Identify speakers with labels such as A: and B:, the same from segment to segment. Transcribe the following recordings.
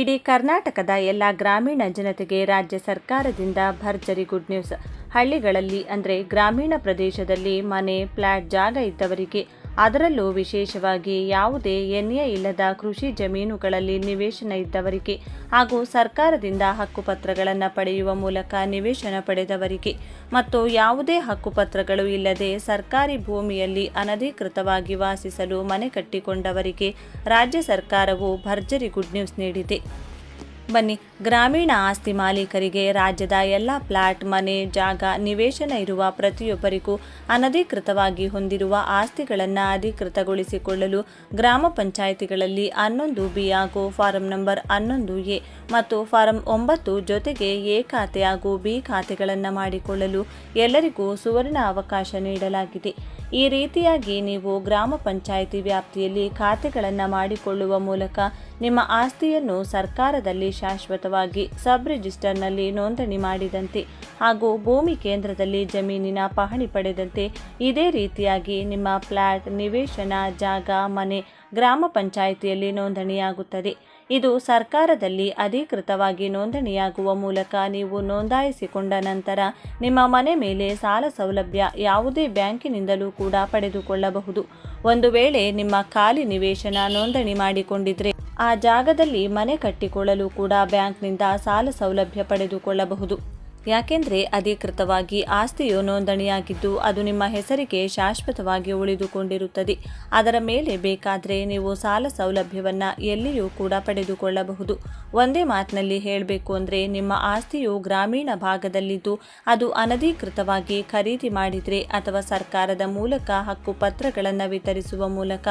A: ಇಡೀ ಕರ್ನಾಟಕದ ಎಲ್ಲ ಗ್ರಾಮೀಣ ಜನತೆಗೆ ರಾಜ್ಯ ಸರ್ಕಾರದಿಂದ ಭರ್ಜರಿ ಗುಡ್ ನ್ಯೂಸ್. ಹಳ್ಳಿಗಳಲ್ಲಿ ಅಂದರೆ ಗ್ರಾಮೀಣ ಪ್ರದೇಶದಲ್ಲಿ ಮನೆ, ಫ್ಲಾಟ್ ಜಾಗ ಇದ್ದವರಿಗೆ, ಅದರಲ್ಲೂ ವಿಶೇಷವಾಗಿ ಯಾವುದೇ ಎನ್ಎ ಇಲ್ಲದ ಕೃಷಿ ಜಮೀನುಗಳಲ್ಲಿ ನಿವೇಶನ ಇದ್ದವರಿಗೆ ಹಾಗೂ ಸರ್ಕಾರದಿಂದ ಹಕ್ಕುಪತ್ರಗಳನ್ನು ಪಡೆಯುವ ಮೂಲಕ ನಿವೇಶನ ಪಡೆದವರಿಗೆ ಮತ್ತು ಯಾವುದೇ ಹಕ್ಕುಪತ್ರಗಳು ಇಲ್ಲದೆ ಸರ್ಕಾರಿ ಭೂಮಿಯಲ್ಲಿ ಅನಧಿಕೃತವಾಗಿ ವಾಸಿಸಲು ಮನೆ ಕಟ್ಟಿಕೊಂಡವರಿಗೆ ರಾಜ್ಯ ಸರ್ಕಾರವು ಭರ್ಜರಿ ಗುಡ್ ನ್ಯೂಸ್ ನೀಡಿದೆ. ಬನ್ನಿ, ಗ್ರಾಮೀಣ ಆಸ್ತಿ ಮಾಲೀಕರಿಗೆ ರಾಜ್ಯದ ಎಲ್ಲ ಫ್ಲಾಟ್, ಮನೆ, ಜಾಗ, ನಿವೇಶನ ಇರುವ ಪ್ರತಿಯೊಬ್ಬರಿಗೂ ಅನಧಿಕೃತವಾಗಿ ಹೊಂದಿರುವ ಆಸ್ತಿಗಳನ್ನು ಅಧಿಕೃತಗೊಳಿಸಿಕೊಳ್ಳಲು ಗ್ರಾಮ ಪಂಚಾಯಿತಿಗಳಲ್ಲಿ 11B ಹಾಗೂ ಫಾರಂ ನಂಬರ್ 11A ಮತ್ತು ಫಾರಂ 9 ಜೊತೆಗೆ ಎ ಖಾತೆ ಹಾಗೂ ಬಿ ಖಾತೆಗಳನ್ನು ಮಾಡಿಕೊಳ್ಳಲು ಎಲ್ಲರಿಗೂ ಸುವರ್ಣ ಅವಕಾಶ ನೀಡಲಾಗಿದೆ. ಈ ರೀತಿಯಾಗಿ ನೀವು ಗ್ರಾಮ ಪಂಚಾಯಿತಿ ವ್ಯಾಪ್ತಿಯಲ್ಲಿ ಖಾತೆಗಳನ್ನು ಮಾಡಿಕೊಳ್ಳುವ ಮೂಲಕ ನಿಮ್ಮ ಆಸ್ತಿಯನ್ನು ಸರ್ಕಾರದಲ್ಲಿ ಶಾಶ್ವತವಾಗಿ ಸಬ್ ರಿಜಿಸ್ಟರ್ನಲ್ಲಿ ನೋಂದಣಿ ಮಾಡಿದಂತೆ ಹಾಗೂ ಭೂಮಿ ಕೇಂದ್ರದಲ್ಲಿ ಜಮೀನಿನ ಪಹಣಿ ಪಡೆದಂತೆ ಇದೇ ರೀತಿಯಾಗಿ ನಿಮ್ಮ ಫ್ಲಾಟ್, ನಿವೇಶನ, ಜಾಗ, ಮನೆ ಗ್ರಾಮ ಪಂಚಾಯಿತಿಯಲ್ಲಿ ನೋಂದಣಿಯಾಗುತ್ತದೆ. ಇದು ಸರ್ಕಾರದಲ್ಲಿ ಅಧಿಕೃತವಾಗಿ ನೋಂದಣಿಯಾಗುವ ಮೂಲಕ ನೀವು ನೋಂದಾಯಿಸಿಕೊಂಡ ನಂತರ ನಿಮ್ಮ ಮನೆ ಮೇಲೆ ಸಾಲ ಸೌಲಭ್ಯ ಯಾವುದೇ ಬ್ಯಾಂಕಿನಿಂದಲೂ ಕೂಡ ಪಡೆದುಕೊಳ್ಳಬಹುದು. ಒಂದು ವೇಳೆ ನಿಮ್ಮ ಖಾಲಿ ನಿವೇಶನ ನೋಂದಣಿ ಮಾಡಿಕೊಂಡಿದ್ರೆ ಆ ಜಾಗದಲ್ಲಿ ಮನೆ ಕಟ್ಟಿಕೊಳ್ಳಲು ಕೂಡ ಬ್ಯಾಂಕ್ನಿಂದ ಸಾಲ ಸೌಲಭ್ಯ ಪಡೆದುಕೊಳ್ಳಬಹುದು. ಯಾಕೆಂದರೆ ಅಧಿಕೃತವಾಗಿ ಆಸ್ತಿಯು ನೋಂದಣಿಯಾಗಿದ್ದು ಅದು ನಿಮ್ಮ ಹೆಸರಿಗೆ ಶಾಶ್ವತವಾಗಿ ಉಳಿದುಕೊಂಡಿರುತ್ತದೆ. ಅದರ ಮೇಲೆ ಬೇಕಾದರೆ ನೀವು ಸಾಲ ಸೌಲಭ್ಯವನ್ನು ಎಲ್ಲಿಯೂ ಕೂಡ ಪಡೆದುಕೊಳ್ಳಬಹುದು. ಒಂದೇ ಮಾತಿನಲ್ಲಿ ಹೇಳಬೇಕು ಅಂದರೆ ನಿಮ್ಮ ಆಸ್ತಿಯು ಗ್ರಾಮೀಣ ಭಾಗದಲ್ಲಿದ್ದು ಅದು ಅನಧಿಕೃತವಾಗಿ ಖರೀದಿ ಮಾಡಿದರೆ ಅಥವಾ ಸರ್ಕಾರದ ಮೂಲಕ ಹಕ್ಕುಪತ್ರಗಳನ್ನು ವಿತರಿಸುವ ಮೂಲಕ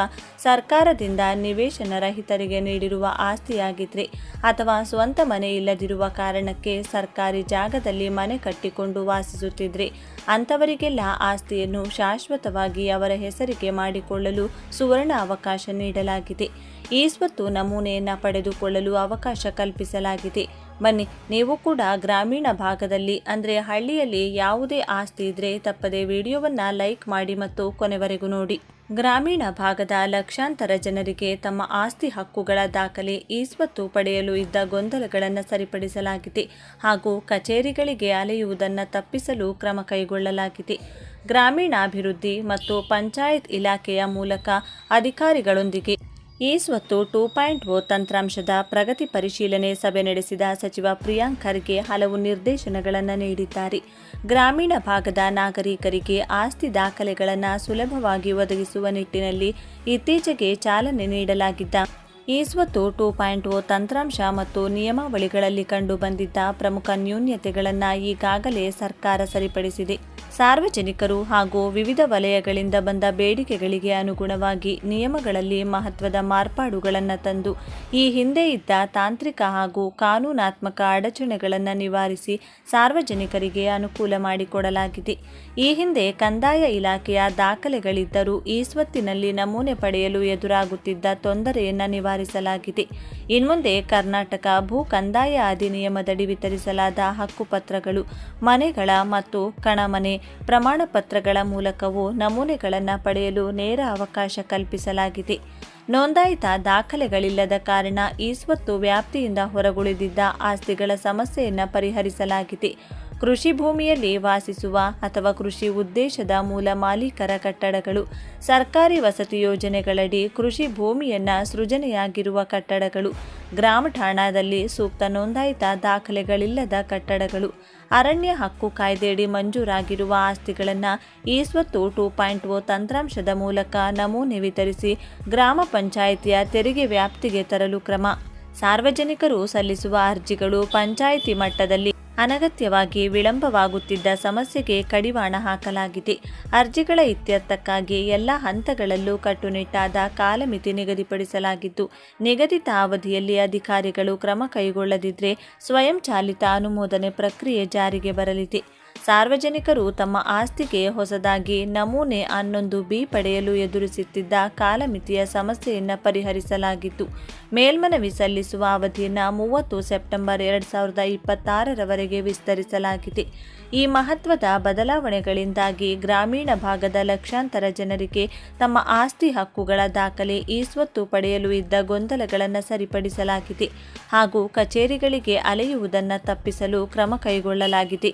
A: ಸರ್ಕಾರದಿಂದ ನಿವೇಶನ ರಹಿತರಿಗೆ ನೀಡಿರುವ ಆಸ್ತಿಯಾಗಿದ್ದರೆ ಅಥವಾ ಸ್ವಂತ ಮನೆ ಇಲ್ಲದಿರುವ ಕಾರಣಕ್ಕೆ ಸರ್ಕಾರಿ ಜಾಗದಲ್ಲಿ ಮನೆ ಕಟ್ಟಿಕೊಂಡು ವಾಸಿಸುತ್ತಿದ್ರೆ ಅಂಥವರಿಗೆಲ್ಲ ಆಸ್ತಿಯನ್ನು ಶಾಶ್ವತವಾಗಿ ಅವರ ಹೆಸರಿಗೆ ಮಾಡಿಕೊಳ್ಳಲು ಸುವರ್ಣ ಅವಕಾಶ ನೀಡಲಾಗಿದೆ. ಈ ಸ್ವತ್ತು ನಮೂನೆಯನ್ನು ಪಡೆದುಕೊಳ್ಳಲು ಅವಕಾಶ ಕಲ್ಪಿಸಲಾಗಿದೆ. ಬನ್ನಿ, ನೀವು ಕೂಡ ಗ್ರಾಮೀಣ ಭಾಗದಲ್ಲಿ ಅಂದರೆ ಹಳ್ಳಿಯಲ್ಲಿ ಯಾವುದೇ ಆಸ್ತಿ ಇದ್ದರೆ ತಪ್ಪದೆ ವಿಡಿಯೋವನ್ನು ಲೈಕ್ ಮಾಡಿ ಮತ್ತು ಕೊನೆವರೆಗೂ ನೋಡಿ. ಗ್ರಾಮೀಣ ಭಾಗದ ಲಕ್ಷಾಂತರ ಜನರಿಗೆ ತಮ್ಮ ಆಸ್ತಿ ಹಕ್ಕುಗಳ ದಾಖಲೆ, ಈ ಸ್ವತ್ತು ಪಡೆಯಲು ಇದ್ದ ಗೊಂದಲಗಳನ್ನು ಸರಿಪಡಿಸಲಾಗಿದೆ ಹಾಗೂ ಕಚೇರಿಗಳಿಗೆ ಅಲೆಯುವುದನ್ನು ತಪ್ಪಿಸಲು ಕ್ರಮ ಕೈಗೊಳ್ಳಲಾಗಿದೆ. ಗ್ರಾಮೀಣಾಭಿವೃದ್ಧಿ ಮತ್ತು ಪಂಚಾಯತ್ ಇಲಾಖೆಯ ಮೂಲಕ ಅಧಿಕಾರಿಗಳೊಂದಿಗೆ ಈ ಸ್ವತ್ತು 2.0 ತಂತ್ರಾಂಶದ ಪ್ರಗತಿ ಪರಿಶೀಲನೆ ಸಭೆ ನಡೆಸಿದ ಸಚಿವ ಪ್ರಿಯಾಂಕ್ ಖರ್ಗೆ ಹಲವು ನಿರ್ದೇಶನಗಳನ್ನು ನೀಡಿದ್ದಾರೆ. ಗ್ರಾಮೀಣ ಭಾಗದ ನಾಗರಿಕರಿಗೆ ಆಸ್ತಿ ದಾಖಲೆಗಳನ್ನು ಸುಲಭವಾಗಿ ಒದಗಿಸುವ ನಿಟ್ಟಿನಲ್ಲಿ ಇತ್ತೀಚೆಗೆ ಚಾಲನೆ ನೀಡಲಾಗಿದ್ದ ಈ ಸ್ವತ್ತು 2.0 ತಂತ್ರಾಂಶ ಮತ್ತು ನಿಯಮಾವಳಿಗಳಲ್ಲಿ ಕಂಡುಬಂದಿದ್ದ ಪ್ರಮುಖ ನ್ಯೂನತೆಗಳನ್ನು ಈಗಾಗಲೇ ಸರ್ಕಾರ ಸರಿಪಡಿಸಿದೆ. ಸಾರ್ವಜನಿಕರು ಹಾಗೂ ವಿವಿಧ ವಲಯಗಳಿಂದ ಬಂದ ಬೇಡಿಕೆಗಳಿಗೆ ಅನುಗುಣವಾಗಿ ನಿಯಮಗಳಲ್ಲಿ ಮಹತ್ವದ ಮಾರ್ಪಾಡುಗಳನ್ನು ತಂದು ಈ ಹಿಂದೆ ಇದ್ದ ತಾಂತ್ರಿಕ ಹಾಗೂ ಕಾನೂನಾತ್ಮಕ ಅಡಚಣೆಗಳನ್ನು ನಿವಾರಿಸಿ ಸಾರ್ವಜನಿಕರಿಗೆ ಅನುಕೂಲ ಮಾಡಿಕೊಡಲಾಗಿದೆ. ಈ ಹಿಂದೆ ಕಂದಾಯ ಇಲಾಖೆಯ ದಾಖಲೆಗಳಿದ್ದರೂ ಈ ಸ್ವತ್ತಿನಲ್ಲಿ ನಮೂನೆ ಪಡೆಯಲು ಎದುರಾಗುತ್ತಿದ್ದ ತೊಂದರೆಯನ್ನು ನಿವಾರಿಸಲಾಗಿದೆ. ಇನ್ಮುಂದೆ ಕರ್ನಾಟಕ ಭೂ ಕಂದಾಯ ಅಧಿನಿಯಮದಡಿ ವಿತರಿಸಲಾದ ಹಕ್ಕುಪತ್ರಗಳು, ಮನೆಗಳ ಮತ್ತು ಕಣಮನೆ ಪ್ರಮಾಣ ಪತ್ರಗಳ ಮೂಲಕವೂ ನಮೂನೆಗಳನ್ನು ಪಡೆಯಲು ನೇರ ಅವಕಾಶ ಕಲ್ಪಿಸಲಾಗಿದೆ. ನೋಂದಾಯಿತ ದಾಖಲೆಗಳಿಲ್ಲದ ಕಾರಣ ಈ ಸ್ವತ್ತು ವ್ಯಾಪ್ತಿಯಿಂದ ಹೊರಗುಳಿದಿದ್ದ ಆಸ್ತಿಗಳ ಸಮಸ್ಯೆಯನ್ನು ಪರಿಹರಿಸಲಾಗಿದೆ. ಕೃಷಿ ಭೂಮಿಯಲ್ಲಿ ವಾಸಿಸುವ ಅಥವಾ ಕೃಷಿ ಉದ್ದೇಶದ ಮೂಲ ಮಾಲೀಕರ ಕಟ್ಟಡಗಳು, ಸರ್ಕಾರಿ ವಸತಿ ಯೋಜನೆಗಳಡಿ ಕೃಷಿ ಭೂಮಿಯನ್ನು ಸೃಜನೆಯಾಗಿರುವ ಕಟ್ಟಡಗಳು, ಗ್ರಾಮ ಠಾಣಾದಲ್ಲಿ ಸೂಕ್ತ ನೋಂದಾಯಿತ ದಾಖಲೆಗಳಿಲ್ಲದ ಕಟ್ಟಡಗಳು, ಅರಣ್ಯ ಹಕ್ಕು ಕಾಯ್ದೆಯಡಿ ಮಂಜೂರಾಗಿರುವ ಆಸ್ತಿಗಳನ್ನು ಈ ಸ್ವತ್ತು 2.0 ತಂತ್ರಾಂಶದ ಮೂಲಕ ನಮೂನೆ ವಿತರಿಸಿ ಗ್ರಾಮ ಪಂಚಾಯಿತಿಯ ತೆರಿಗೆ ವ್ಯಾಪ್ತಿಗೆ ತರಲು ಕ್ರಮ. ಸಾರ್ವಜನಿಕರು ಸಲ್ಲಿಸುವ ಅರ್ಜಿಗಳು ಪಂಚಾಯಿತಿ ಮಟ್ಟದಲ್ಲಿ ಅನಗತ್ಯವಾಗಿ ವಿಳಂಬವಾಗುತ್ತಿದ್ದ ಸಮಸ್ಯೆಗೆ ಕಡಿವಾಣ ಹಾಕಲಾಗಿದೆ. ಅರ್ಜಿಗಳ ಇತ್ಯರ್ಥಕ್ಕಾಗಿ ಎಲ್ಲ ಹಂತಗಳಲ್ಲೂ ಕಟ್ಟುನಿಟ್ಟಾದ ಕಾಲಮಿತಿ ನಿಗದಿಪಡಿಸಲಾಗಿದ್ದು, ನಿಗದಿತ ಅವಧಿಯಲ್ಲಿ ಅಧಿಕಾರಿಗಳು ಕ್ರಮ ಕೈಗೊಳ್ಳದಿದ್ದರೆ ಸ್ವಯಂಚಾಲಿತ ಅನುಮೋದನೆ ಪ್ರಕ್ರಿಯೆ ಜಾರಿಗೆ ಬರಲಿದೆ. ಸಾರ್ವಜನಿಕರು ತಮ್ಮ ಆಸ್ತಿಗೆ ಹೊಸದಾಗಿ ನಮೂನೆ 11(b) ಪಡೆಯಲು ಎದುರಿಸುತ್ತಿದ್ದ ಕಾಲಮಿತಿಯ ಸಮಸ್ಯೆಯನ್ನು ಪರಿಹರಿಸಲಾಗಿತ್ತು. ಮೇಲ್ಮನವಿ ಸಲ್ಲಿಸುವ ಅವಧಿಯನ್ನು 30 ಸೆಪ್ಟೆಂಬರ್ 2026ರವರೆಗೆ ವಿಸ್ತರಿಸಲಾಗಿದೆ. ಈ ಮಹತ್ವದ ಬದಲಾವಣೆಗಳಿಂದಾಗಿ ಗ್ರಾಮೀಣ ಭಾಗದ ಲಕ್ಷಾಂತರ ಜನರಿಗೆ ತಮ್ಮ ಆಸ್ತಿ ಹಕ್ಕುಗಳ ದಾಖಲೆ ಇ-ಸ್ವತ್ತು ಪಡೆಯಲು ಇದ್ದ ಗೊಂದಲಗಳನ್ನು ಸರಿಪಡಿಸಲಾಗಿದೆ ಹಾಗೂ ಕಚೇರಿಗಳಿಗೆ ಅಲೆಯುವುದನ್ನು ತಪ್ಪಿಸಲು ಕ್ರಮ ಕೈಗೊಳ್ಳಲಾಗಿದೆ.